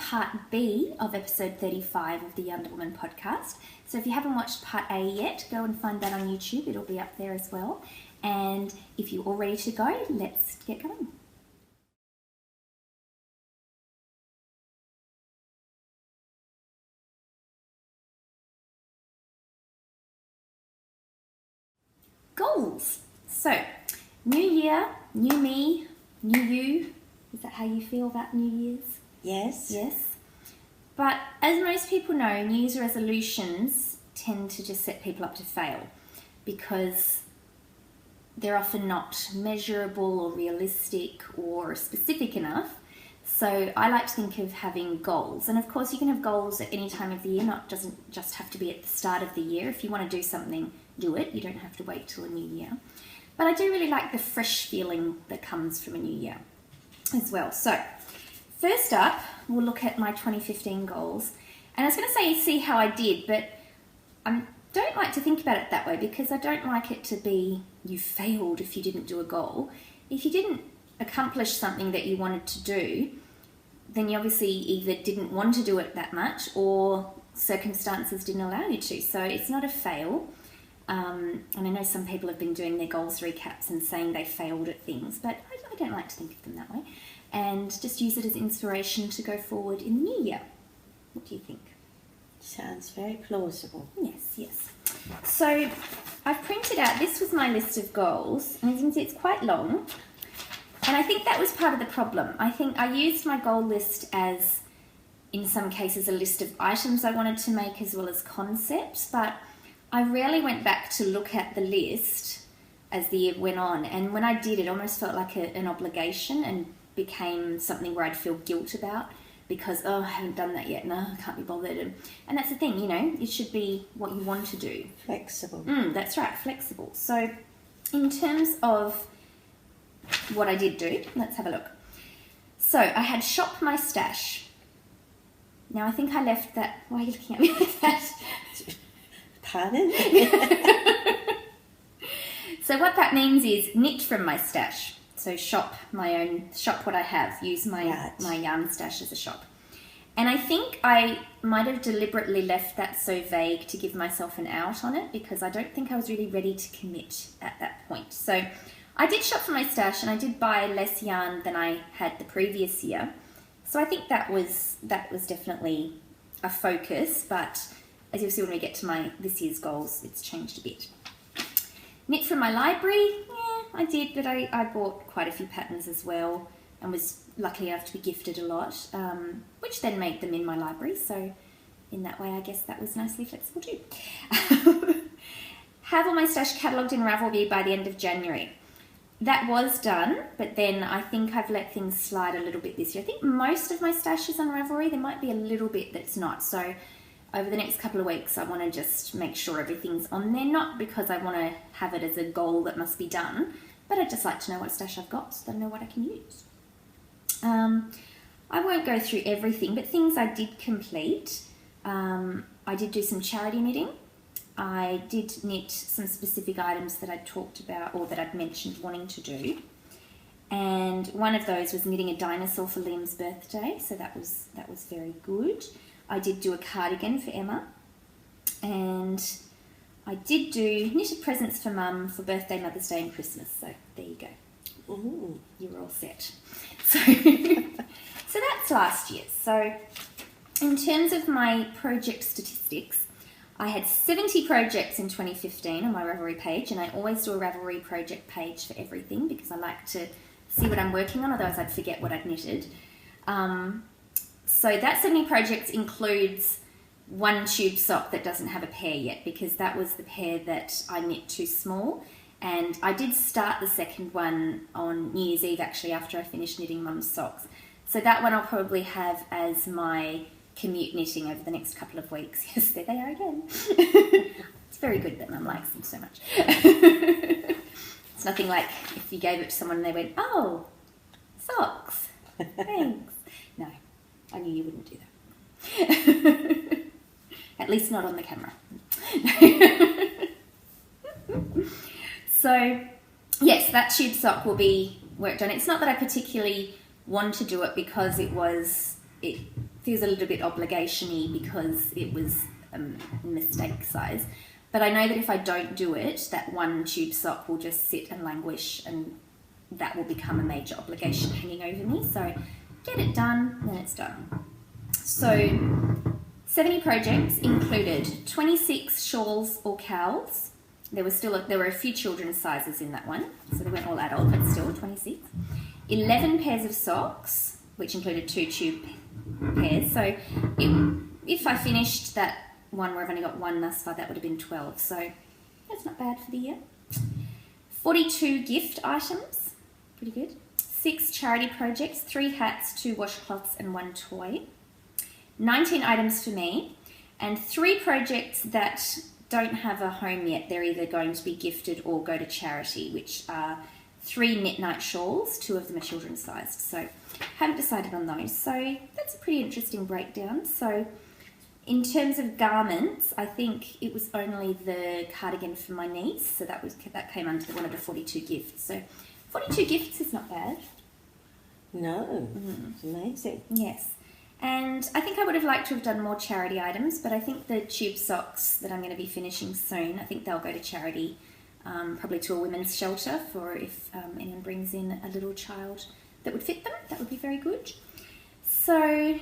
part B of episode 35 of the YarnderWoman podcast. So if you haven't watched part A yet, go and find that on YouTube. It'll be up there as well. And if you're all ready to go, let's get going. Goals. So, new year, new me, new you. Is that how you feel about New Year's? Yes. Yes. But as most people know, New Year's resolutions tend to just set people up to fail because they're often not measurable or realistic or specific enough. So I like to think of having goals. And of course you can have goals at any time of the year, doesn't just have to be at the start of the year. If you want to do something, do it. You don't have to wait till a new year. But I do really like the fresh feeling that comes from a new year as well. So first up, we'll look at my 2015 goals. And I was going to say, see how I did, but I don't like to think about it that way because I don't like it to be you failed if you didn't do a goal. If you didn't accomplish something that you wanted to do, then you obviously either didn't want to do it that much or circumstances didn't allow you to. So it's not a fail. And I know some people have been doing their goals recaps and saying they failed at things, but I don't like to think of them that way. And just use it as inspiration to go forward in the new year. What do you think? Sounds very plausible. Yes. So I've printed out, this was my list of goals, and as you can see it's quite long. And I think that was part of the problem. I think I used my goal list as, in some cases, a list of items I wanted to make as well as concepts, but I rarely went back to look at the list as the year went on. And when I did, it almost felt like an obligation and became something where I'd feel guilt about because, I haven't done that yet. No, I can't be bothered. And that's the thing, it should be what you want to do. Flexible. That's right, flexible. So in terms of what I did do, let's have a look. So I had shop my stash. Now I think I left that, why are you looking at me like that? Pardon? So what that means is knit from my stash. So shop what I have, use my yarn stash as a shop. And I think I might have deliberately left that so vague to give myself an out on it because I don't think I was really ready to commit at that point. So I did shop for my stash and I did buy less yarn than I had the previous year. So I think that was definitely a focus, but as you'll see when we get to this year's goals, it's changed a bit. Knit from my library, I did, but I bought quite a few patterns as well and was lucky enough to be gifted a lot, which then made them in my library. So in that way, I guess that was nicely flexible too. Have all my stash catalogued in Ravelry by the end of January. That was done, but then I think I've let things slide a little bit this year. I think most of my stash is on Ravelry. There might be a little bit that's not. So over the next couple of weeks, I want to just make sure everything's on there, not because I want to have it as a goal that must be done, but I'd just like to know what stash I've got so that I know what I can use. I won't go through everything, but things I did complete. I did do some charity knitting. I did knit some specific items that I'd talked about or that I'd mentioned wanting to do. And one of those was knitting a dinosaur for Liam's birthday, so that was very good. I did do a cardigan for Emma, and I did knit a presents for Mum for birthday, Mother's Day and Christmas, so there you go. Ooh. You were all set. So that's last year. So in terms of my project statistics, I had 70 projects in 2015 on my Ravelry page, and I always do a Ravelry project page for everything because I like to see what I'm working on, otherwise I'd forget what I'd knitted. So that 70 projects includes one tube sock that doesn't have a pair yet because that was the pair that I knit too small. And I did start the second one on New Year's Eve actually after I finished knitting Mum's socks. So that one I'll probably have as my commute knitting over the next couple of weeks. Yes, there they are again. It's very good that Mum likes them so much. It's nothing like if you gave it to someone and they went, oh, socks, thanks. No, I knew you wouldn't do that. At least not on the camera. So, yes, that tube sock will be worked on. It's not that I particularly want to do it because it feels a little bit obligation-y because it was a mistake size. But I know that if I don't do it, that one tube sock will just sit and languish, and that will become a major obligation hanging over me. So get it done, then it's done. So 70 projects included 26 shawls or cowls. There were a few children's sizes in that one, so they weren't all adult, but still 26. 11 pairs of socks, which included 2 tube pairs. So if I finished that one where I've only got one thus far, that would have been 12. So that's not bad for the year. 42 gift items, pretty good. 6 charity projects, 3 hats, 2 washcloths and 1 toy. 19 items for me, and 3 projects that don't have a home yet. They're either going to be gifted or go to charity, which are 3 knit night shawls. 2 of them are children's sized, so haven't decided on those. So that's a pretty interesting breakdown. So in terms of garments, I think it was only the cardigan for my niece, so that came under one of the 42 gifts. So 42 gifts is not bad. No, it's amazing. Yes. And I think I would have liked to have done more charity items, but I think the tube socks that I'm going to be finishing soon, I think they'll go to charity, probably to a women's shelter for if anyone brings in a little child that would fit them. That would be very good. So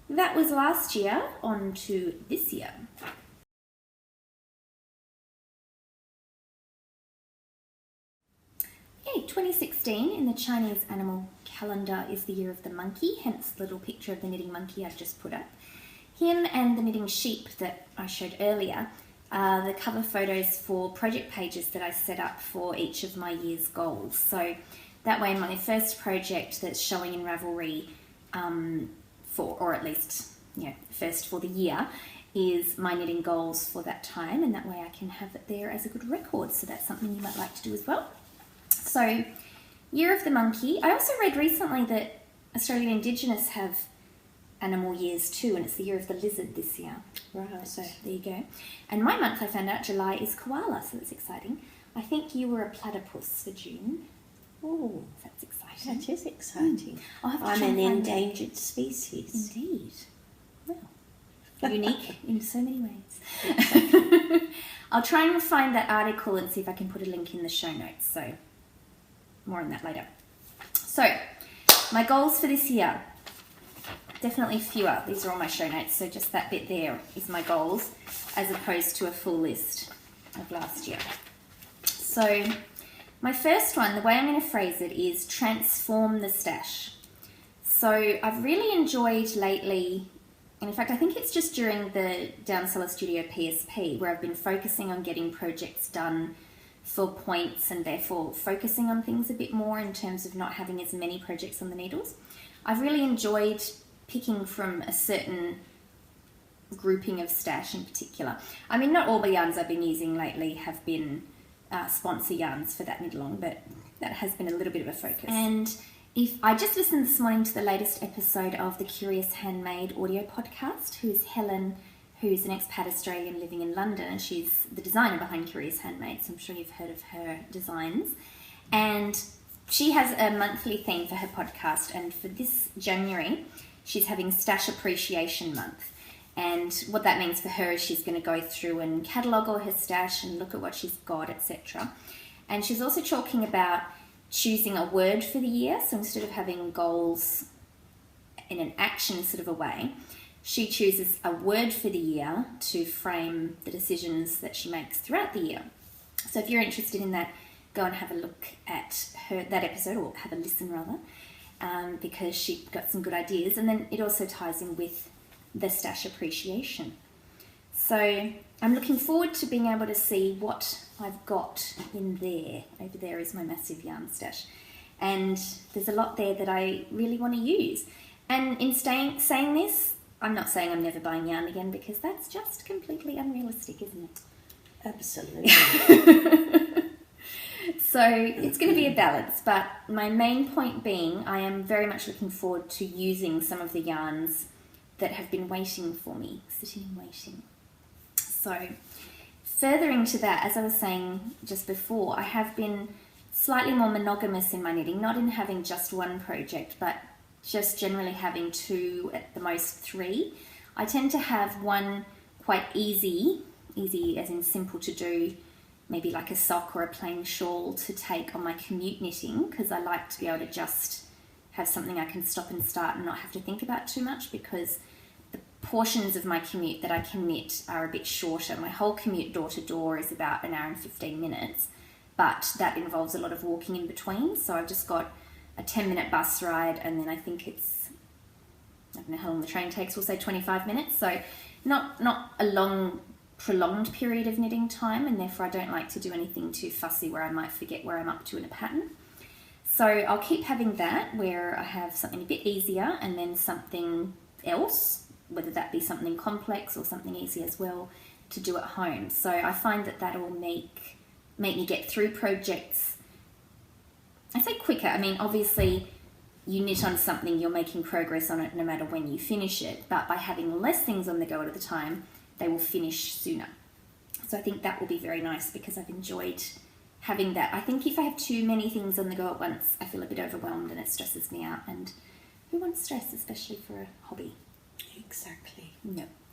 that was last year. On to this year. Yay, 2016 in the Chinese animal calendar is the year of the monkey, hence the little picture of the knitting monkey I've just put up. Him and the knitting sheep that I showed earlier are the cover photos for project pages that I set up for each of my year's goals. So that way my first project that's showing in Ravelry or at least first for the year, is my knitting goals for that time, and that way I can have it there as a good record. So that's something you might like to do as well. So, Year of the Monkey. I also read recently that Australian Indigenous have animal years too, and it's the Year of the Lizard this year. Right. So there you go. And my month, I found out, July is koala, so that's exciting. I think you were a platypus for June. Oh, That's exciting. that is exciting. I'll have to I'm try an and find endangered species. Indeed. Well, unique in so many ways. I'll try and find that article and see if I can put a link in the show notes. So more on that later. So my goals for this year, definitely fewer. These are all my show notes, so just that bit there is my goals as opposed to a full list of last year. So my first one, the way I'm going to phrase it is transform the stash. So I've really enjoyed lately, and in fact I think it's just during the Down Cellar Studio PSP where I've been focusing on getting projects done for points and therefore focusing on things a bit more in terms of not having as many projects on the needles. I've really enjoyed picking from a certain grouping of stash in particular. I mean, not all the yarns I've been using lately have been sponsor yarns for that knit-along, but that has been a little bit of a focus. And if I just listened this morning to the latest episode of the Curious Handmade audio podcast, who's Helen, who's an expat Australian living in London, and she's the designer behind Curious Handmade, so I'm sure you've heard of her designs. And she has a monthly theme for her podcast, and for this January, she's having Stash Appreciation Month. And what that means for her is she's going to go through and catalogue all her stash and look at what she's got, etc. And she's also talking about choosing a word for the year. So instead of having goals in an action sort of a way, she chooses a word for the year to frame the decisions that she makes throughout the year. So if you're interested in that, go and have a look at that episode, or have a listen rather, because she got some good ideas. And then it also ties in with the stash appreciation. So I'm looking forward to being able to see what I've got in there. Over there is my massive yarn stash. And there's a lot there that I really want to use. And in saying this, I'm not saying I'm never buying yarn again, because that's just completely unrealistic, isn't it? Absolutely. So it's going to be a balance, but my main point being I am very much looking forward to using some of the yarns that have been waiting for me, sitting and waiting. So furthering to that, as I was saying just before, I have been slightly more monogamous in my knitting, not in having just one project, but just generally having 2, at the most 3. I tend to have one quite easy as in simple to do, maybe like a sock or a plain shawl to take on my commute knitting, because I like to be able to just have something I can stop and start and not have to think about too much, because the portions of my commute that I can knit are a bit shorter. My whole commute door to door is about an hour and 15 minutes, but that involves a lot of walking in between. So I've just got a 10-minute bus ride, and then I think it's, I don't know how long the train takes, we'll say 25 minutes. So not a long, prolonged period of knitting time, and therefore I don't like to do anything too fussy where I might forget where I'm up to in a pattern. So I'll keep having that, where I have something a bit easier and then something else, whether that be something complex or something easy as well, to do at home. So I find that that'll make me get through projects, I say quicker. I mean, obviously you knit on something, you're making progress on it no matter when you finish it, but by having less things on the go at the time, they will finish sooner. So I think that will be very nice, because I've enjoyed having that. I think if I have too many things on the go at once, I feel a bit overwhelmed and it stresses me out, and who wants stress, especially for a hobby? Exactly.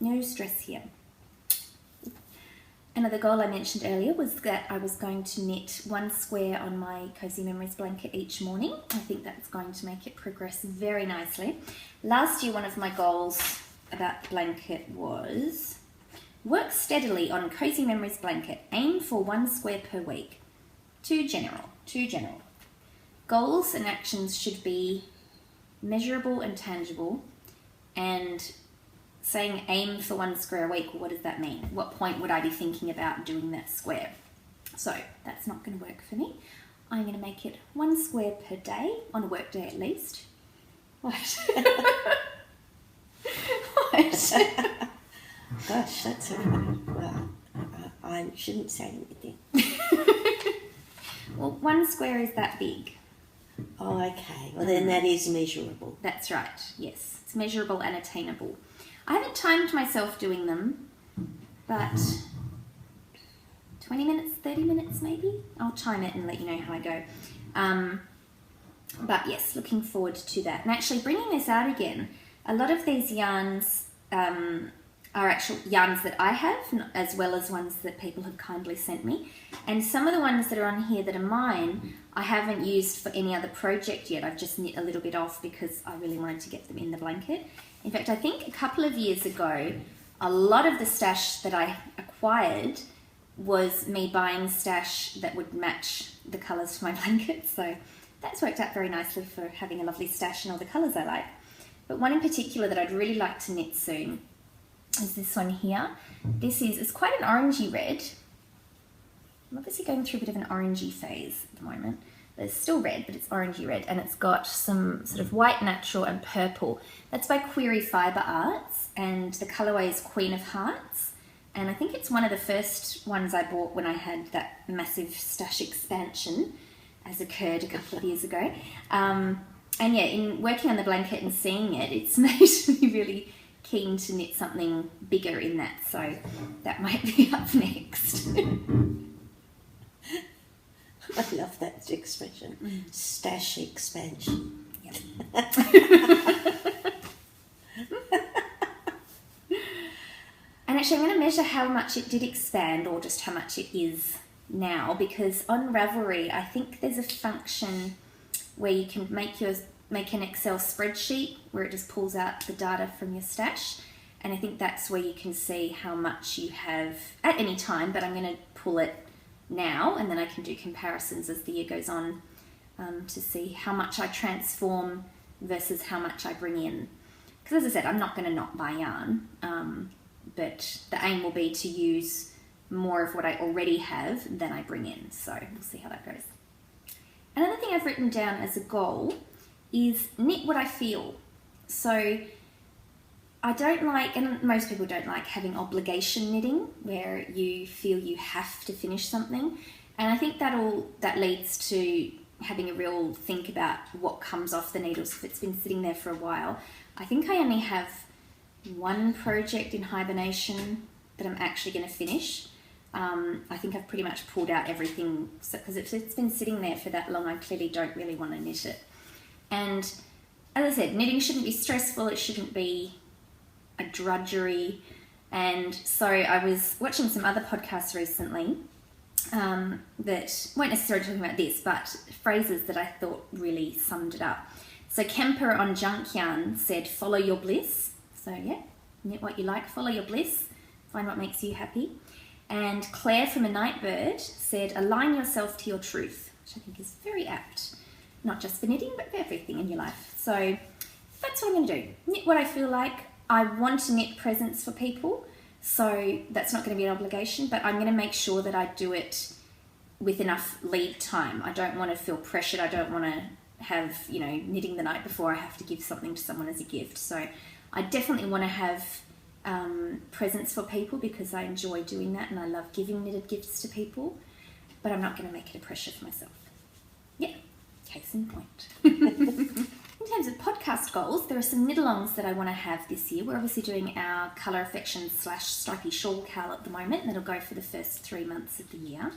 No stress here. Another goal I mentioned earlier was that I was going to knit 1 square on my Cozy Memories blanket each morning. I think that's going to make it progress very nicely. Last year, one of my goals about the blanket was work steadily on Cozy Memories blanket. Aim for 1 square per week. Too general. Goals and actions should be measurable and tangible, and saying aim for 1 square a week, well, what does that mean? At what point would I be thinking about doing that square? So that's not going to work for me. I'm going to make it 1 square per day, on a work day at least. What? What? Gosh, that's a well, I shouldn't say anything. Well, 1 square is that big. Oh, okay. Well, then that is measurable. That's right, yes. It's measurable and attainable. I haven't timed myself doing them, but 20 minutes, 30 minutes maybe? I'll time it and let you know how I go. But yes, looking forward to that. And actually bringing this out again, a lot of these yarns are actual yarns that I have, as well as ones that people have kindly sent me. And some of the ones that are on here that are mine, I haven't used for any other project yet. I've just knit a little bit off because I really wanted to get them in the blanket. In fact, I think a couple of years ago, a lot of the stash that I acquired was me buying stash that would match the colours for my blanket. So that's worked out very nicely for having a lovely stash in all the colours I like. But one in particular that I'd really like to knit soon is this one here. It's quite an orangey red. I'm obviously going through a bit of an orangey phase at the moment. It's still red, but it's orangey red, and it's got some sort of white natural and purple. That's by Query Fibre Arts, and the colourway is Queen of Hearts. And I think it's one of the first ones I bought when I had that massive stash expansion, as occurred a couple of years ago. And yeah, in working on the blanket and seeing it, it's made me really keen to knit something bigger in that. So that might be up next. I love that expression. Stash expansion. Yep. And actually I'm going to measure how much it did expand, or just how much it is now, because on Ravelry I think there's a function where you can make an Excel spreadsheet where it just pulls out the data from your stash, and I think that's where you can see how much you have at any time, but I'm going to pull it now, and then I can do comparisons as the year goes on to see how much I transform versus how much I bring in. Because as I said, I'm not going to not buy yarn, but the aim will be to use more of what I already have than I bring in, so we'll see how that goes. Another thing I've written down as a goal is knit what I feel. So I don't like, and most people don't like, having obligation knitting where you feel you have to finish something. And I think that leads to having a real think about what comes off the needles if it's been sitting there for a while. I think I only have one project in hibernation that I'm actually going to finish. I think I've pretty much pulled out everything, because if it's been sitting there for that long, I clearly don't really want to knit it. And as I said, knitting shouldn't be stressful. It shouldn't be a drudgery. And so I was watching some other podcasts recently that weren't necessarily talking about this, but phrases that I thought really summed it up. So Kemper on Junk Yarn said, follow your bliss. So yeah, knit what you like, follow your bliss, find what makes you happy. And Claire from A Nightbird said, align yourself to your truth, which I think is very apt, not just for knitting, but for everything in your life. So that's what I'm going to do. Knit what I feel like. I want to knit presents for people, so that's not going to be an obligation, but I'm going to make sure that I do it with enough lead time. I don't want to feel pressured. I don't want to have, knitting the night before I have to give something to someone as a gift. So I definitely want to have presents for people because I enjoy doing that and I love giving knitted gifts to people, but I'm not going to make it a pressure for myself. Yeah, case in point. In terms of podcast goals, there are some knit-alongs that I want to have this year. We're obviously doing our Colour Affection / Stripy Shawl Cal at the moment, and that'll go for the first 3 months of the year.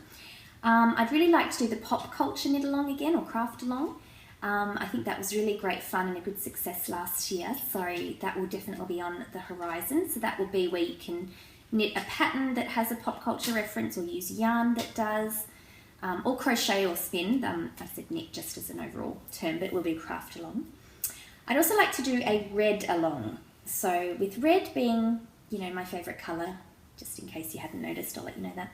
I'd really like to do the pop culture knit-along again, or craft-along. I think that was really great fun and a good success last year, so that will definitely be on the horizon. So that will be where you can knit a pattern that has a pop culture reference or use yarn that does, or crochet or spin. I said knit just as an overall term, but it will be craft along. I'd also like to do a red along. So with red being, my favourite colour, just in case you hadn't noticed, I'll let you know that.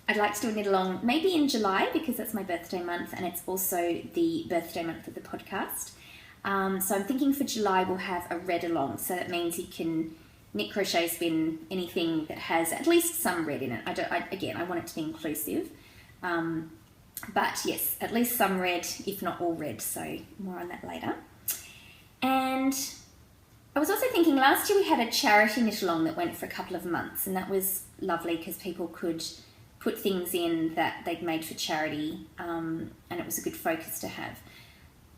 I'd like to do a knit along maybe in July because that's my birthday month and it's also the birthday month of the podcast. So I'm thinking for July we'll have a red along. So that means you can knit, crochet, spin, anything that has at least some red in it. I want it to be inclusive. But yes, at least some red, if not all red. So more on that later. And I was also thinking last year we had a charity knit along that went for a couple of months and that was lovely because people could put things in that they'd made for charity and it was a good focus to have.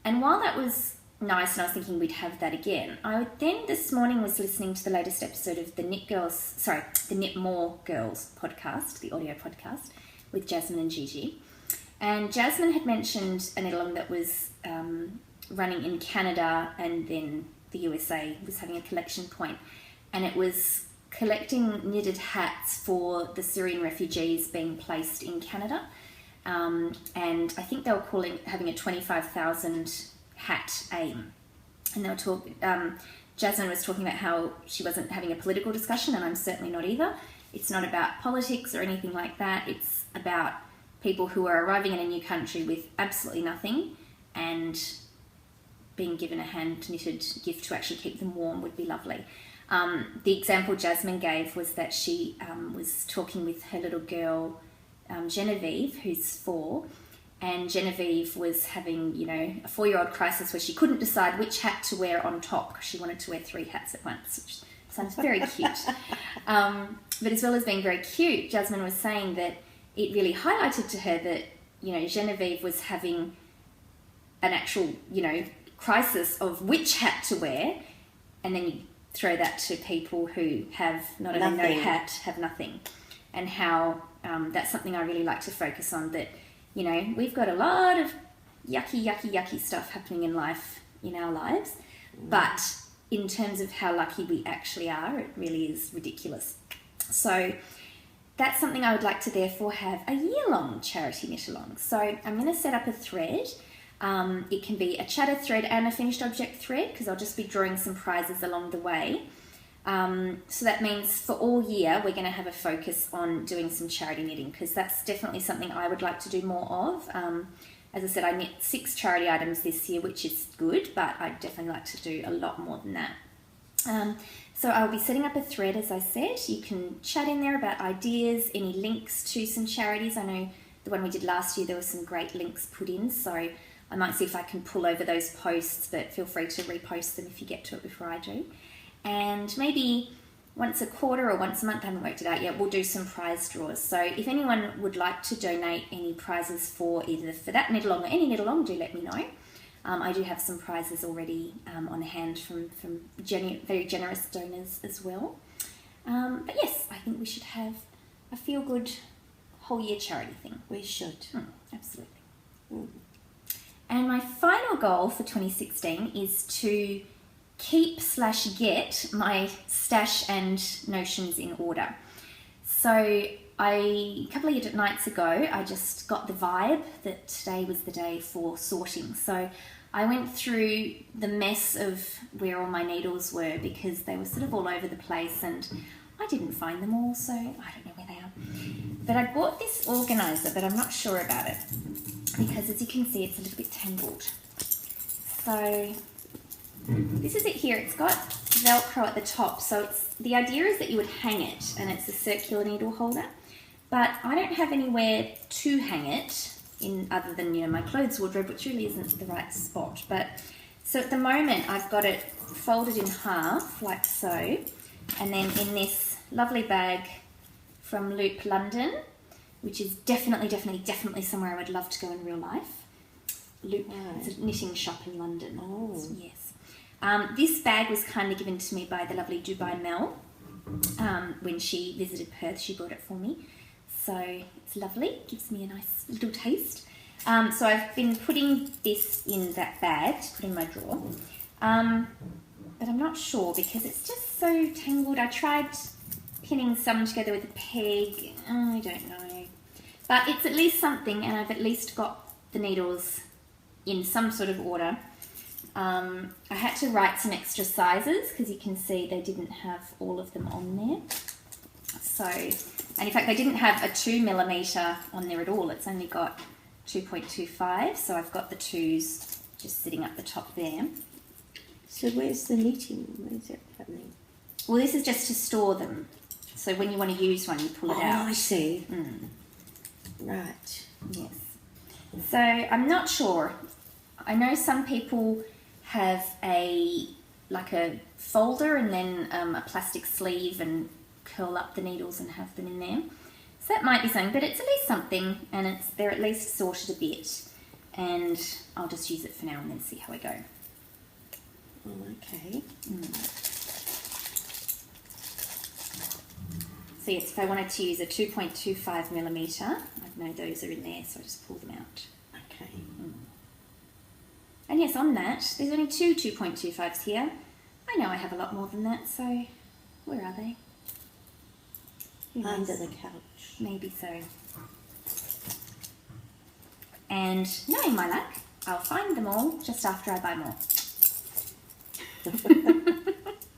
And while that was nice and I was thinking we'd have that again, I then this morning was listening to the latest episode of the Knit More Girls podcast, the audio podcast with Jasmine and Gigi. And Jasmine had mentioned a knit along that was running in Canada and then the USA was having a collection point, and it was collecting knitted hats for the Syrian refugees being placed in Canada. And I think they were having a 25,000 hat aim. And they were Jasmine was talking about how she wasn't having a political discussion, and I'm certainly not either. It's not about politics or anything like that. It's about people who are arriving in a new country with absolutely nothing and being given a hand-knitted gift to actually keep them warm would be lovely. The example Jasmine gave was that she was talking with her little girl, Genevieve, who's 4, and Genevieve was having, a 4-year-old crisis where she couldn't decide which hat to wear on top because she wanted to wear 3 hats at once, which sounds very cute. But as well as being very cute, Jasmine was saying that it really highlighted to her that, Genevieve was having an actual, crisis of which hat to wear, and then you throw that to people who have not only no hat, have nothing, and how that's something I really like to focus on, that, we've got a lot of yucky stuff happening in life, in our lives, but in terms of how lucky we actually are, it really is ridiculous. So that's something I would like to therefore have a year-long charity knit-along. So I'm going to set up a thread. It can be a chatter thread and a finished object thread because I'll just be drawing some prizes along the way. So that means for all year we're going to have a focus on doing some charity knitting because that's definitely something I would like to do more of. As I said, I knit 6 charity items this year, which is good, but I'd definitely like to do a lot more than that. So I'll be setting up a thread, as I said. You can chat in there about ideas, any links to some charities. I know the one we did last year, there were some great links put in, so I might see if I can pull over those posts, but feel free to repost them if you get to it before I do. And maybe once a quarter or once a month, I haven't worked it out yet, we'll do some prize draws. So if anyone would like to donate any prizes for either for that knit-along or any knit-along, do let me know. I do have some prizes already on hand from very generous donors as well. But yes, I think we should have a feel-good whole year charity thing. We should. Absolutely. And my final goal for 2016 is to keep/get my stash and notions in order. So a couple of nights ago, I just got the vibe that today was the day for sorting. So I went through the mess of where all my needles were because they were sort of all over the place and I didn't find them all, so I don't know where they are. But I bought this organiser, but I'm not sure about it because as you can see, it's a little bit tangled. So this is it here. It's got Velcro at the top. So the idea is that you would hang it and it's a circular needle holder. But I don't have anywhere to hang it in other than, my clothes wardrobe, which really isn't the right spot. But so at the moment, I've got it folded in half like so. And then in this lovely bag from Loop London, which is definitely somewhere I would love to go in real life. Loop, it's a knitting shop in London. Oh. Yes. This bag was kindly given to me by the lovely Dubai Mel. When she visited Perth, she brought it for me. So it's lovely, gives me a nice little taste. So I've been putting this in that bag to put in my drawer. But I'm not sure because it's just so tangled. I tried pinning some together with a peg. I don't know. But it's at least something, and I've at least got the needles in some sort of order. I had to write some extra sizes because you can see they didn't have all of them on there. So, and in fact they didn't have a 2mm on there at all. It's only got 2.25, so I've got the 2s just sitting up the top there. So where's the knitting? Where's it happening? Well, this is just to store them. So when you want to use one, you pull it out. Oh, I see. Right. Yes. So I'm not sure. I know some people have a folder and then a plastic sleeve and curl up the needles and have them in there. So that might be something, but it's at least something, and they're at least sorted a bit. And I'll just use it for now and then see how I go. Oh, okay. So yes, if I wanted to use a 2.25mm, I'd know those are in there, so I just pull them out. Okay. And yes, on that, there's only 2 2.25s here. I know I have a lot more than that, so where are they? Who knows? Under the couch. Maybe so. And knowing my luck, I'll find them all just after I buy more.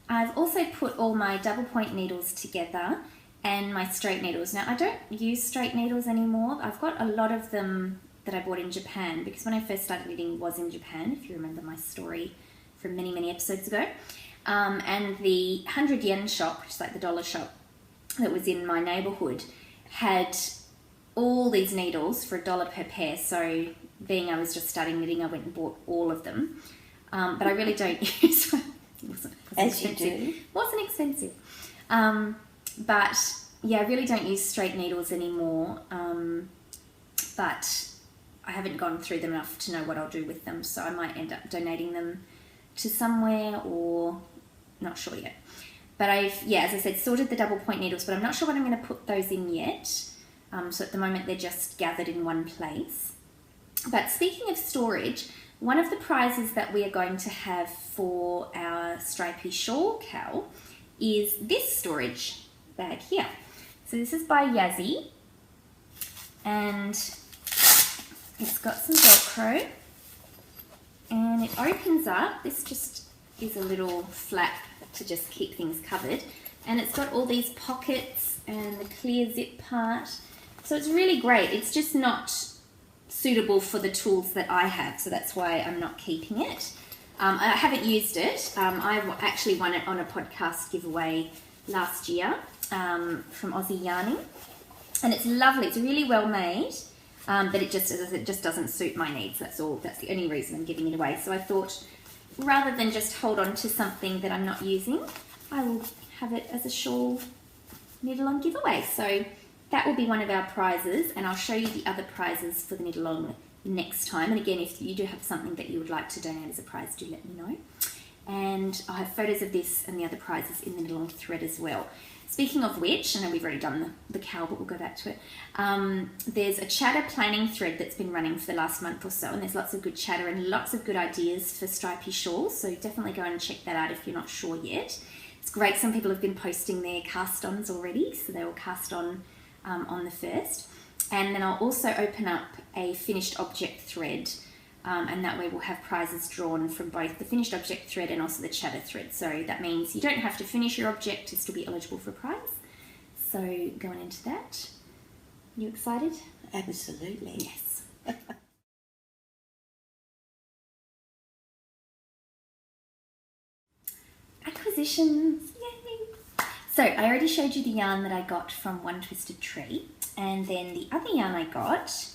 I've also put all my double point needles together and my straight needles. Now, I don't use straight needles anymore. I've got a lot of them that I bought in Japan because when I first started knitting was in Japan, if you remember my story from many episodes ago. And the 100 yen shop, which is like the dollar shop that was in my neighbourhood, had all these needles for $1 per pair. So being I was just starting knitting, I went and bought all of them. But I really don't use one. It wasn't As expensive. you do. It wasn't expensive. But yeah, I really don't use straight needles anymore. But I haven't gone through them enough to know what I'll do with them. So I might end up donating them to somewhere or not sure yet. But as I said, sorted the double point needles, but I'm not sure what I'm going to put those in yet. So at the moment they're just gathered in one place. But speaking of storage, one of the prizes that we are going to have for our stripy shawl cowl is this storage bag here. So this is by Yazzie, and it's got some Velcro, and it opens up. This just is a little flap to just keep things covered, and it's got all these pockets and the clear zip part. So it's really great. It's just not suitable for the tools that I have, so that's why I'm not keeping it. I haven't used it. I actually won it on a podcast giveaway last year from Aussie Yarning, and it's lovely. It's really well made, but it just doesn't suit my needs. That's all. That's the only reason I'm giving it away. So I thought, rather than just hold on to something that I'm not using, I will have it as a shawl knit-along giveaway. So that will be one of our prizes, and I'll show you the other prizes for the knit-along next time. And again, if you do have something that you would like to donate as a prize, do let me know. And I'll have photos of this and the other prizes in the knit-along thread as well. Speaking of which, I know we've already done the cowl, but we'll go back to it. There's a chatter planning thread that's been running for the last month or so, and there's lots of good chatter and lots of good ideas for stripy shawls, so definitely go and check that out if you're not sure yet. It's great. Some people have been posting their cast-ons already, so they will cast on the 1st. And then I'll also open up a finished object thread, and that way we'll have prizes drawn from both the finished object thread and also the chatter thread. So that means you don't have to finish your object to still be eligible for a prize. So going into that, you excited? Absolutely. Yes. Acquisitions, yay! So I already showed you the yarn that I got from One Twisted Tree, and then the other yarn I got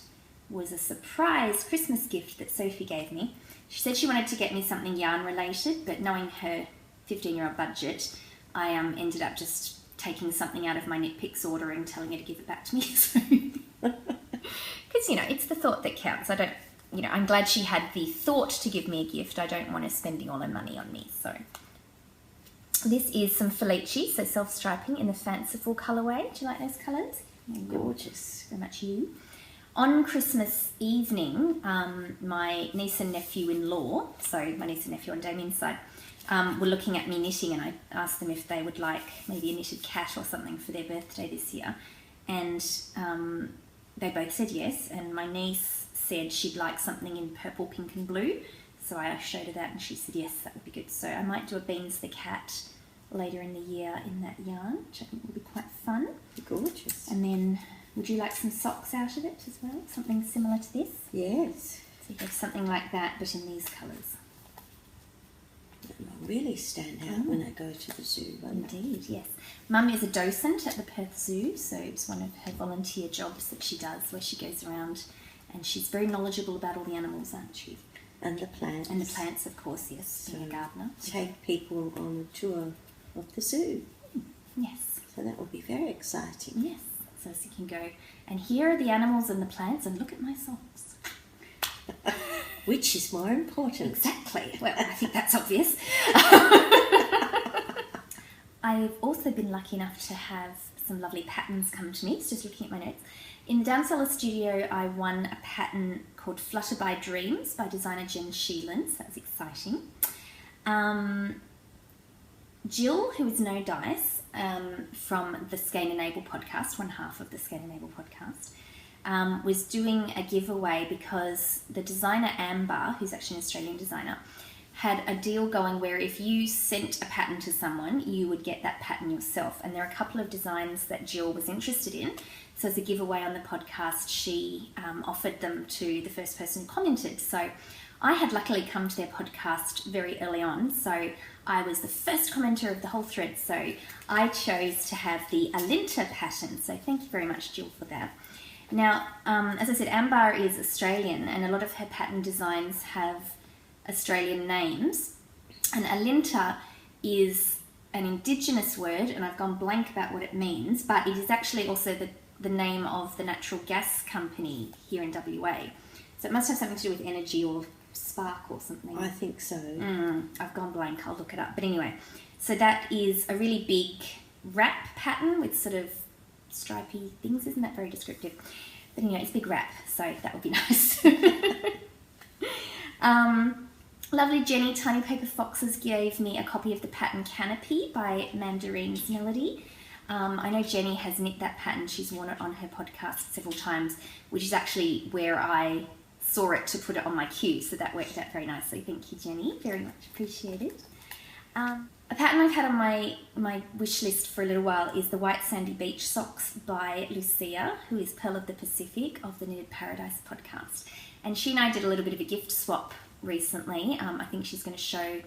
was a surprise Christmas gift that Sophie gave me. She said she wanted to get me something yarn related, but knowing her 15-year-old budget, I ended up just taking something out of my Knit Picks order and telling her to give it back to me. So, because it's the thought that counts. I'm glad she had the thought to give me a gift. I don't want her spending all her money on me. So this is some Felici, so self-striping in the fanciful colourway. Do you like those colours? Gorgeous. Very much you. On Christmas evening, my niece and nephew-in-law, so my niece and nephew on Damien's side, were looking at me knitting, and I asked them if they would like maybe a knitted cat or something for their birthday this year. And they both said yes, and my niece said she'd like something in purple, pink and blue. So I showed her that and she said yes, that would be good. So I might do a Beans the Cat later in the year in that yarn, which I think will be quite fun. Gorgeous. And then, would you like some socks out of it as well? Something similar to this? Yes. So you have something like that, but in these colours. They'll really stand out when I go to the zoo, won't they? Indeed, yes. Mum is a docent at the Perth Zoo, so it's one of her volunteer jobs that she does, where she goes around, and she's very knowledgeable about all the animals, aren't she? And the plants. And the plants, of course, yes, being a gardener. Take people on a tour of the zoo. Yes. So that will be very exciting. Yes. So you can go, and here are the animals and the plants, and look at my socks. Which is more important? Exactly. Well, I think that's obvious. I've also been lucky enough to have some lovely patterns come to me. Just looking at my notes. In the Downseller studio, I won a pattern called Flutter by Dreams by designer Jen Sheelan, so that was exciting. Jill, who is No Dice, from the Skein Enable podcast, one half of the Skein Enable podcast, was doing a giveaway because the designer Amber, who's actually an Australian designer, had a deal going where if you sent a pattern to someone, you would get that pattern yourself. And there are a couple of designs that Jill was interested in. So as a giveaway on the podcast, she offered them to the first person who commented. So I had luckily come to their podcast very early on, so I was the first commenter of the whole thread. So I chose to have the Alinta pattern. So thank you very much, Jill, for that. Now, as I said, Amber is Australian, and a lot of her pattern designs have Australian names. And Alinta is an Indigenous word, and I've gone blank about what it means, but it is actually also the name of the natural gas company here in WA. So it must have something to do with energy or spark or something. I think so. I've gone blank, I'll look it up. But anyway, so that is a really big wrap pattern with sort of stripy things. Isn't that very descriptive? But anyway, it's big wrap, so that would be nice. Lovely Jenny Tiny Paper Foxes gave me a copy of the pattern Canopy by Mandarine's Melody. I know Jenny has knit that pattern. She's worn it on her podcast several times, which is actually where I saw it to put it on my queue, so that worked out very nicely. Thank you, Jenny. Very much appreciated. A pattern I've had on my wish list for a little while is the White Sandy Beach Socks by Lucia, who is Pearl of the Pacific of the Knitted Paradise podcast. And she and I did a little bit of a gift swap recently. I think she's going to show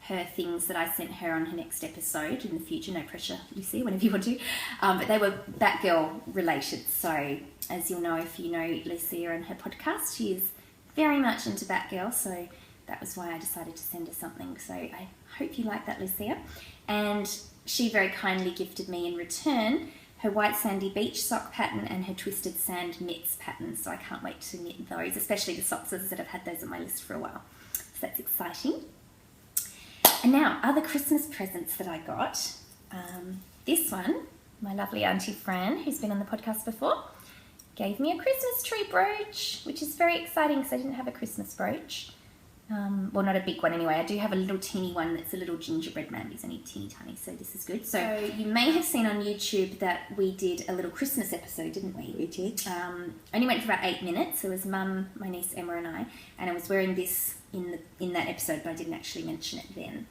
her things that I sent her on her next episode in the future. No pressure, Lucy, whenever you want to. But they were Batgirl related. So as you'll know, if you know Lucia and her podcast, she is very much into Batgirl. So that was why I decided to send her something. So I hope you like that, Lucia. And she very kindly gifted me in return her White Sandy Beach sock pattern and her Twisted Sand Mitts pattern. So I can't wait to knit those, especially the socks, as I said, I've had those on my list for a while. So that's exciting. And now, other Christmas presents that I got. This one my lovely Auntie Fran, who's been on the podcast before, gave me a Christmas tree brooch, which is very exciting because I didn't have a Christmas brooch. Well, not a big one anyway. I do have a little teeny one that's a little gingerbread man. It's only teeny tiny, so this is good. So you may have seen on YouTube that we did a little Christmas episode, didn't we? We did. Only went for about 8 minutes. It was Mum, my niece Emma and I, and I was wearing this in that episode, but I didn't actually mention it then.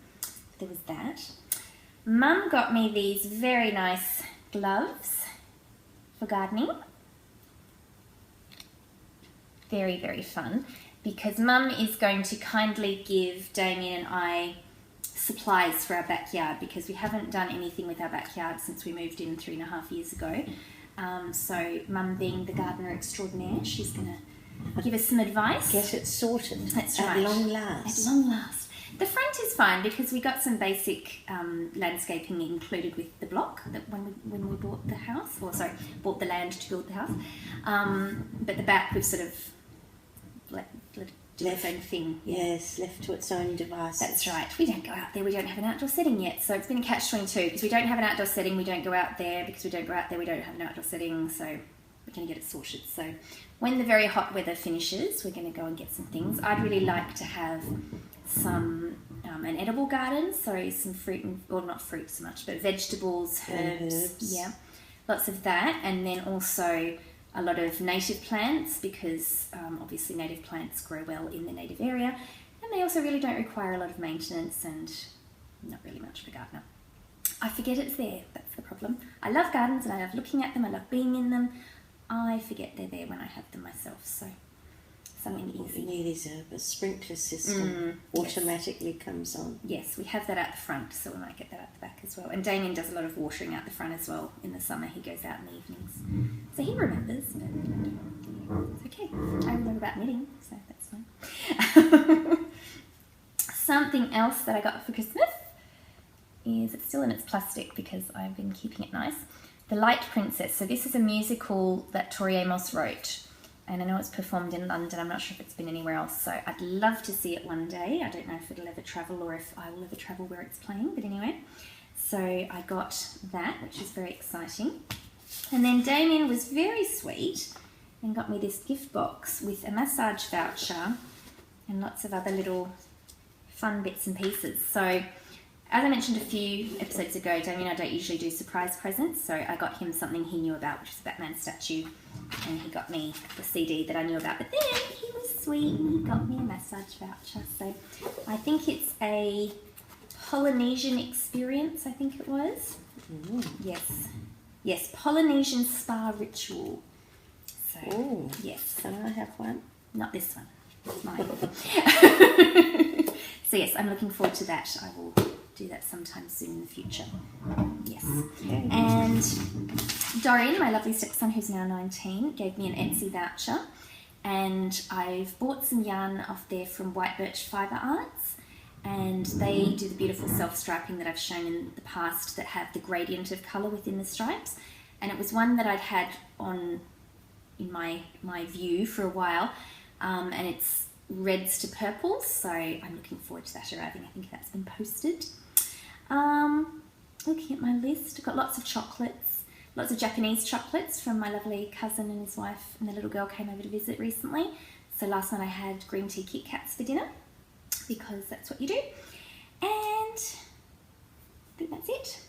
There was that. Mum got me these very nice gloves for gardening. Very, very fun. Because Mum is going to kindly give Damien and I supplies for our backyard because we haven't done anything with our backyard since we moved in 3.5 years ago. So Mum, being the gardener extraordinaire, she's going to give us some advice. Get it sorted. That's right. At long last. At long last. The front is fine because we got some basic landscaping included with the block that when we bought the house, bought the land to build the house. But the back we've sort of let it do its own thing. Yeah. Yes, left to its own devices. That's right. We don't go out there. We don't have an outdoor setting yet. So it's been a catch-22 because we don't have an outdoor setting. We don't go out there because we don't go out there. We don't have an outdoor setting. So we're going to get it sorted. So when the very hot weather finishes, we're going to go and get some things. I'd really like to have some an edible garden. So some fruit, not fruit so much, but vegetables, herbs. Yeah, lots of that. And then also a lot of native plants because obviously native plants grow well in the native area, and they also really don't require a lot of maintenance and not really much of a gardener. I forget it's there, that's the problem. I love gardens and I love looking at them, I love being in them. I forget they're there when I have them myself, so something easy. What you need is a sprinkler system automatically comes on. Yes, we have that at the front, so we might get that at the back as well. And Damien does a lot of watering out the front as well. In the summer, he goes out in the evenings. So he remembers, but it's okay. I remember about knitting, so that's fine. Something else that I got for Christmas is, it's still in its plastic because I've been keeping it nice, The Light Princess. So this is a musical that Tori Amos wrote. And I know it's performed in London. I'm not sure if it's been anywhere else. So I'd love to see it one day. I don't know if it'll ever travel or if I will ever travel where it's playing. But anyway, so I got that, which is very exciting. And then Damien was very sweet and got me this gift box with a massage voucher and lots of other little fun bits and pieces. So as I mentioned a few episodes ago, Damien and I don't usually do surprise presents, so I got him something he knew about, which is a Batman statue, and he got me the CD that I knew about. But then he was sweet and he got me a massage voucher. So I think it's a Polynesian experience, I think it was. Yes, Polynesian spa ritual. So yes. Can I have one? Not this one. It's mine. So yes, I'm looking forward to that. I will do that sometime soon in the future. Yes. Okay. And Dorian, my lovely stepson who's now 19, gave me an Etsy voucher, and I've bought some yarn off there from White Birch Fibre Arts, and they do the beautiful self-striping that I've shown in the past that have the gradient of colour within the stripes, and it was one that I'd had on in my view for a while, and it's reds to purples, so I'm looking forward to that arriving. I think that's been posted. Looking at my list, I've got lots of chocolates, lots of Japanese chocolates from my lovely cousin and his wife, and the little girl came over to visit recently. So last night I had green tea Kit Kats for dinner because that's what you do, and I think that's it.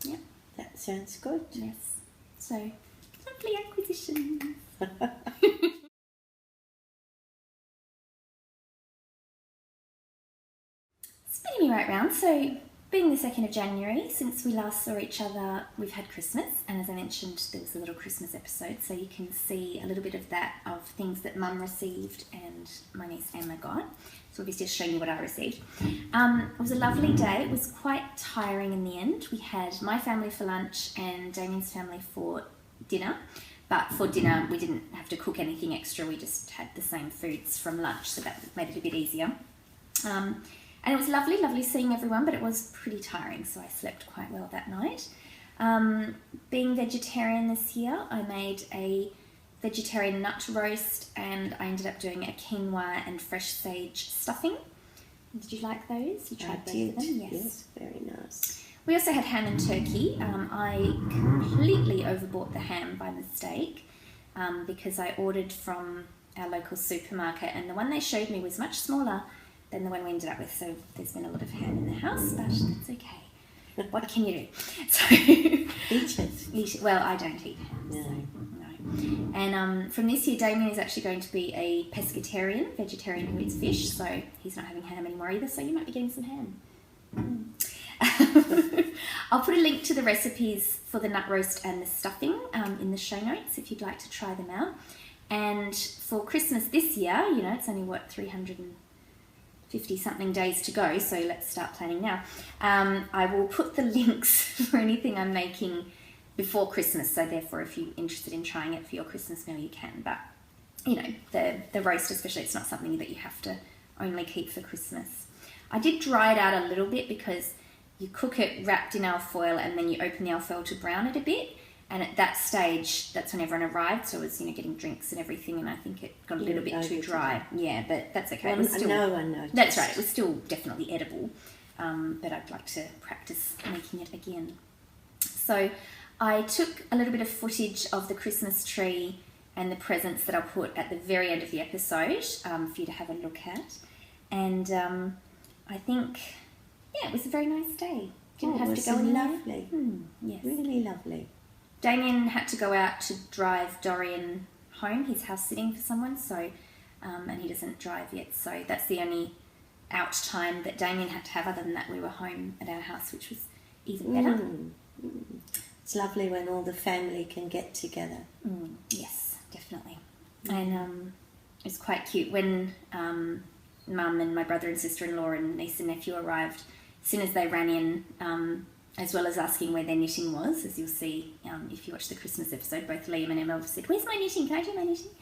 Yeah, that sounds good. Yes, so lovely acquisitions. Spinning me right round, so being the 2nd of January, since we last saw each other, we've had Christmas, and as I mentioned, there was a little Christmas episode, so you can see a little bit of that, of things that Mum received and my niece Emma got. So obviously just showing you what I received. It was a lovely day. It was quite tiring in the end. We had my family for lunch and Damien's family for dinner, but for dinner we didn't have to cook anything extra, we just had the same foods from lunch, so that made it a bit easier. And it was lovely seeing everyone, but it was pretty tiring, so I slept quite well that night. Being vegetarian this year, I made a vegetarian nut roast, and I ended up doing a quinoa and fresh sage stuffing. Did you like those? You tried both of them? Yes, very nice. We also had ham and turkey. I completely overbought the ham by mistake because I ordered from our local supermarket, and the one they showed me was much smaller than the one we ended up with. So there's been a lot of ham in the house, but that's okay. What can you do? So Eat it. eat it. Well, I don't eat ham. No. So, no. And from this year, Damien is actually going to be a pescatarian, vegetarian who eats fish, so he's not having ham anymore either, so you might be getting some ham. I'll put a link to the recipes for the nut roast and the stuffing in the show notes if you'd like to try them out. And for Christmas this year, you know, it's only, 350 something days to go, so let's start planning now. I will put the links for anything I'm making before Christmas, so therefore if you're interested in trying it for your Christmas meal, you can. But, you know, the roast especially, it's not something that you have to only keep for Christmas. I did dry it out a little bit because you cook it wrapped in alfoil and then you open the alfoil to brown it a bit. And at that stage, that's when everyone arrived, so I was, you know, getting drinks and everything, and I think it got a little bit too dry. Yeah, but that's okay. Well, no one noticed. That's right, it was still definitely edible, but I'd like to practice making it again. So I took a little bit of footage of the Christmas tree and the presents that I'll put at the very end of the episode for you to have a look at. And I think, yeah, it was a very nice day. Didn't have to go anywhere. Lovely. Yes. Really lovely. Damien had to go out to drive Dorian home. He's house sitting for someone, so and he doesn't drive yet, so that's the only out time that Damien had to have. Other than that, we were home at our house, which was even better. It's lovely when all the family can get together. Yes, definitely. And it was quite cute when Mum and my brother and sister-in-law and niece and nephew arrived. As soon as they ran in, as well as asking where their knitting was, as you'll see if you watch the Christmas episode, both Liam and Emma said, "Where's my knitting? Can I do my knitting?"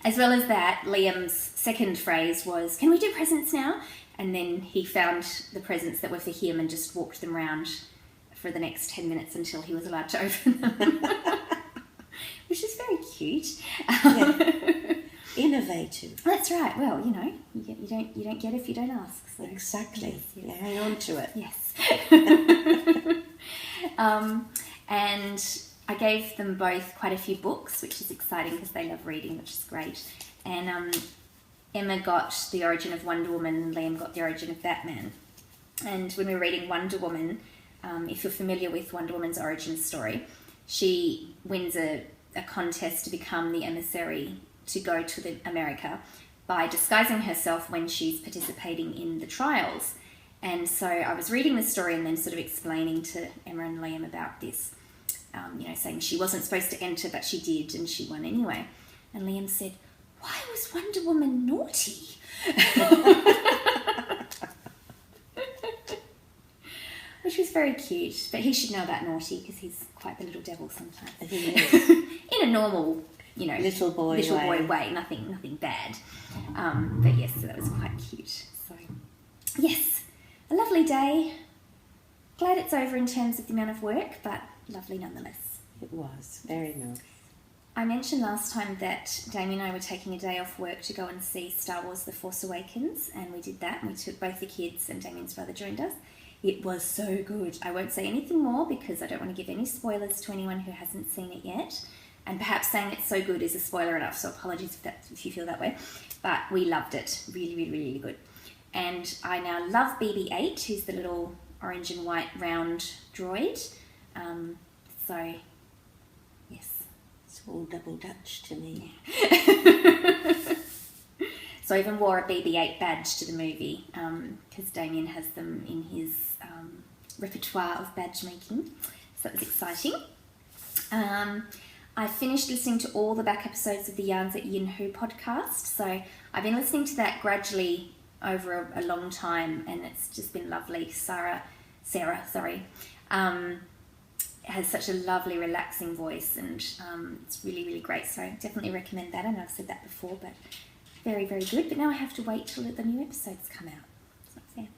As well as that, Liam's second phrase was, "Can we do presents now?" And then he found the presents that were for him and just walked them round for the next 10 minutes until he was allowed to open them, which is very cute. Innovative. That's right. Well, you know, you don't get if you don't ask. So. Exactly. Yes. Yeah, hang on to it. Yes. And I gave them both quite a few books, which is exciting because they love reading, which is great. And Emma got The Origin of Wonder Woman and Liam got The Origin of Batman. And when we were reading Wonder Woman, if you're familiar with Wonder Woman's origin story, she wins a contest to become the emissary to go to America by disguising herself when she's participating in the trials. And so I was reading the story and then sort of explaining to Emma and Liam about this, you know, saying she wasn't supposed to enter, but she did, and she won anyway. And Liam said, "Why was Wonder Woman naughty?" Which was very cute, but he should know about naughty because he's quite the little devil sometimes. He is. In a normal, you know, little boy way, nothing bad. But yes, so that was quite cute. So yes, a lovely day. Glad it's over in terms of the amount of work, but lovely nonetheless. It was very nice. I mentioned last time that Damien and I were taking a day off work to go and see Star Wars The Force Awakens, and we did that, and we took both the kids, and Damien's brother joined us. It was so good. I won't say anything more because I don't want to give any spoilers to anyone who hasn't seen it yet. And perhaps saying it's so good is a spoiler enough, so apologies if you feel that way. But we loved it. Really, really, really good. And I now love BB-8, who's the little orange and white round droid. So, yes. It's all double Dutch to me. So I even wore a BB-8 badge to the movie because Damien has them in his repertoire of badge making. So that was exciting. I finished listening to all the back episodes of the Yarns at Yin Hu podcast. So I've been listening to that gradually over a long time, and it's just been lovely. Sarah, has such a lovely, relaxing voice, and it's really, really great. So I definitely recommend that. I know I've said that before, but very, very good. But now I have to wait till the new episodes come out. It's not fair.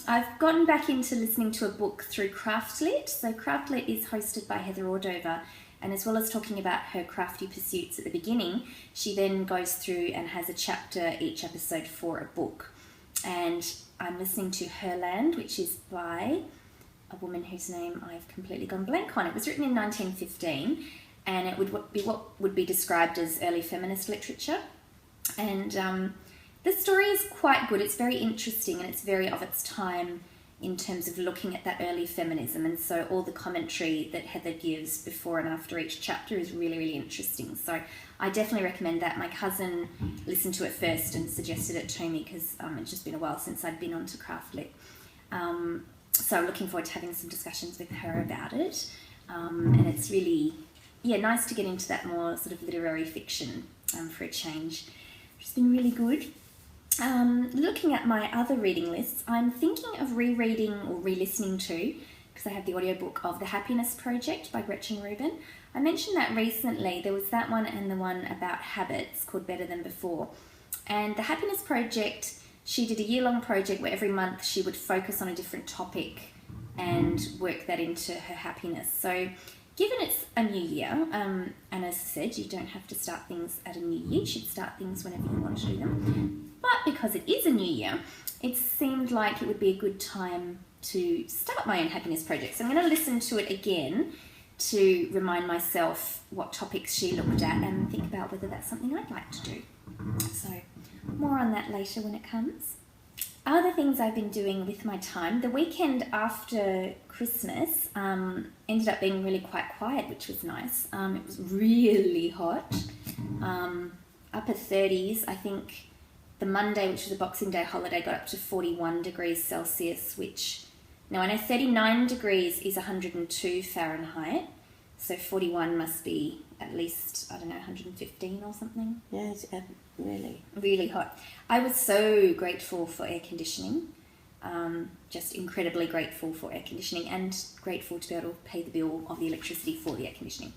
I've gotten back into listening to a book through Craftlit. So Craftlit is hosted by Heather Ordover, and as well as talking about her crafty pursuits at the beginning, she then goes through and has a chapter each episode for a book. And I'm listening to Herland, which is by a woman whose name I've completely gone blank on. It was written in 1915, and it would be what would be described as early feminist literature. And the story is quite good. It's very interesting, and it's very of its time in terms of looking at that early feminism. And so all the commentary that Heather gives before and after each chapter is really, really interesting. So I definitely recommend that. My cousin listened to it first and suggested it to me because it's just been a while since I'd been on to Craftlit. So I'm looking forward to having some discussions with her about it. And it's really, nice to get into that more sort of literary fiction for a change. It's been really good. Looking at my other reading lists, I'm thinking of rereading or re-listening to, because I have the audiobook of The Happiness Project by Gretchen Rubin. I mentioned that recently. There was that one and the one about habits called Better Than Before. And The Happiness Project, she did a year-long project where every month she would focus on a different topic and work that into her happiness. So given it's a new year, and as I said, you don't have to start things at a new year. You should start things whenever you want to do them. But because it is a new year, it seemed like it would be a good time to start my own happiness project. So I'm going to listen to it again to remind myself what topics she looked at and think about whether that's something I'd like to do. So more on that later when it comes. Other things I've been doing with my time, the weekend after Christmas ended up being really quite quiet, which was nice. It was really hot, upper 30s. I think the Monday, which was a Boxing Day holiday, got up to 41 degrees Celsius, which, now I know 39 degrees is 102 Fahrenheit, so 41 must be at least, 115 or something. Yeah, it's really. Really hot. I was so grateful for air conditioning, just incredibly grateful for air conditioning, and grateful to be able to pay the bill of the electricity for the air conditioning.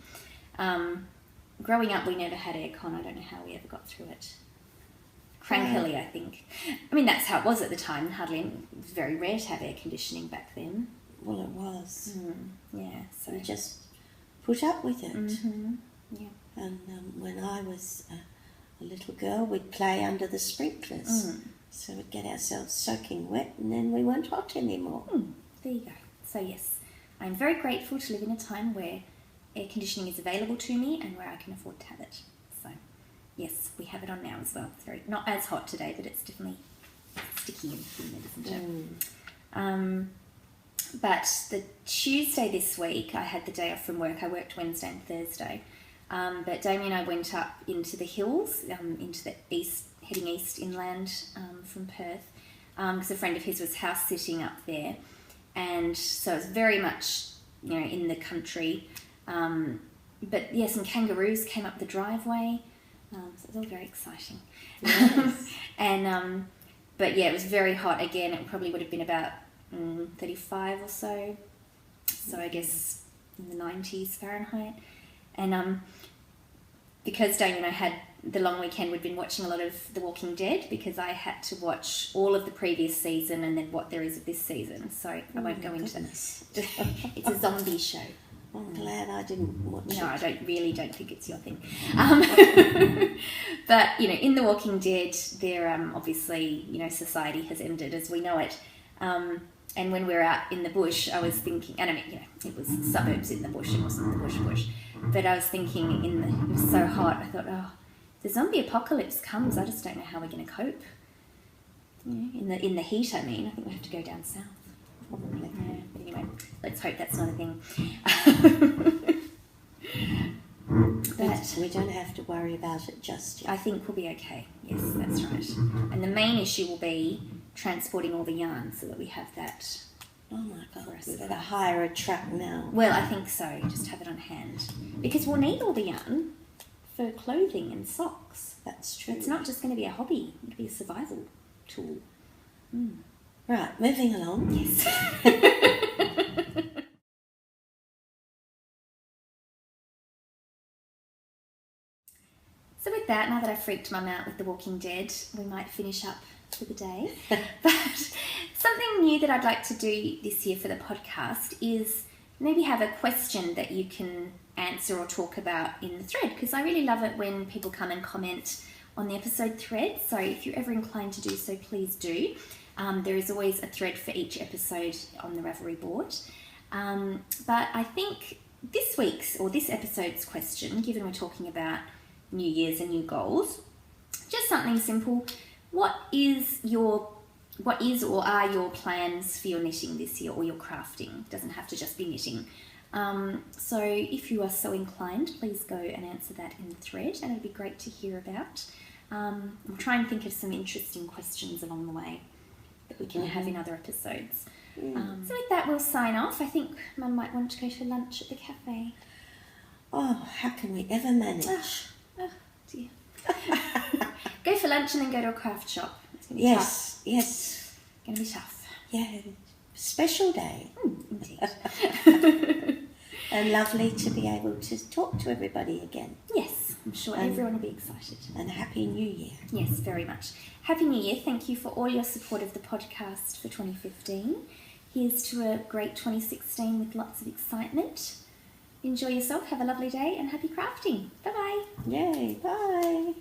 Growing up, we never had aircon. I don't know how we ever got through it. Crankily, I think. I mean, that's how it was at the time. It was very rare to have air conditioning back then. Well, it was. So we just put up with it. Mm-hmm. Yeah. And when I was a little girl, we'd play under the sprinklers. So we'd get ourselves soaking wet, and then we weren't hot anymore. There you go. So yes, I'm very grateful to live in a time where air conditioning is available to me and where I can afford to have it. So yes, we have it on now as well. It's not as hot today, but it's definitely sticky and humid, isn't it? But the Tuesday this week, I had the day off from work. I worked Wednesday and Thursday. But Damien and I went up into the hills, into the east, heading east inland from Perth, because a friend of his was house sitting up there. And so it's very much, in the country. But yeah, some kangaroos came up the driveway. So it was all very exciting. Yes. But yeah, it was very hot again. It probably would have been about 35 or so. So I guess in the 90s Fahrenheit. And because Damien and I had the long weekend, we'd been watching a lot of The Walking Dead, because I had to watch all of the previous season and then what there is of this season. So I won't go into it. It's a zombie show. I'm glad I didn't watch it. No, I don't think it's your thing. But, in The Walking Dead, there obviously, society has ended as we know it. And when we were out in the bush, I was thinking, and I mean, it was suburbs in the bush, it wasn't the bush. But I was thinking, it was so hot, I thought, if the zombie apocalypse comes, I just don't know how we're going to cope. In the heat, I think we have to go down south. Probably. Yeah. Anyway, let's hope that's not a thing. But we don't have to worry about it just yet. I think we'll be okay. Yes, that's right. And the main issue will be transporting all the yarn so that we have that. Oh my God, we've got to hire a truck now. Well, I think so. Just have it on hand. Because we'll need all the yarn for clothing and socks. That's true. It's not just going to be a hobby. It'll be a survival tool. Right, moving along. Yes. So with that, now that I've freaked Mum out with The Walking Dead, we might finish up for the day. But something new that I'd like to do this year for the podcast is maybe have a question that you can answer or talk about in the thread, because I really love it when people come and comment on the episode thread. So if you're ever inclined to do so, please do. There is always a thread for each episode on the Ravelry board. But I think this episode's question, given we're talking about New Year's and new goals, just something simple. What are your plans for your knitting this year, or your crafting? It doesn't have to just be knitting. So if you are so inclined, please go and answer that in the thread, and it'd be great to hear about. We'll try and think of some interesting questions along the way that we can have in other episodes. So with that, we'll sign off. I think Mum might want to go to lunch at the cafe. Oh, how can we ever manage? Oh dear. Go for lunch and then go to a craft shop. It's going to be tough. Yes. Going to be tough. Yeah, special day. Indeed. And lovely to be able to talk to everybody again. Yes, I'm sure everyone will be excited. And Happy New Year. Yes, very much. Happy New Year. Thank you for all your support of the podcast for 2015. Here's to a great 2016 with lots of excitement. Enjoy yourself, have a lovely day, and happy crafting. Bye-bye. Yay, bye.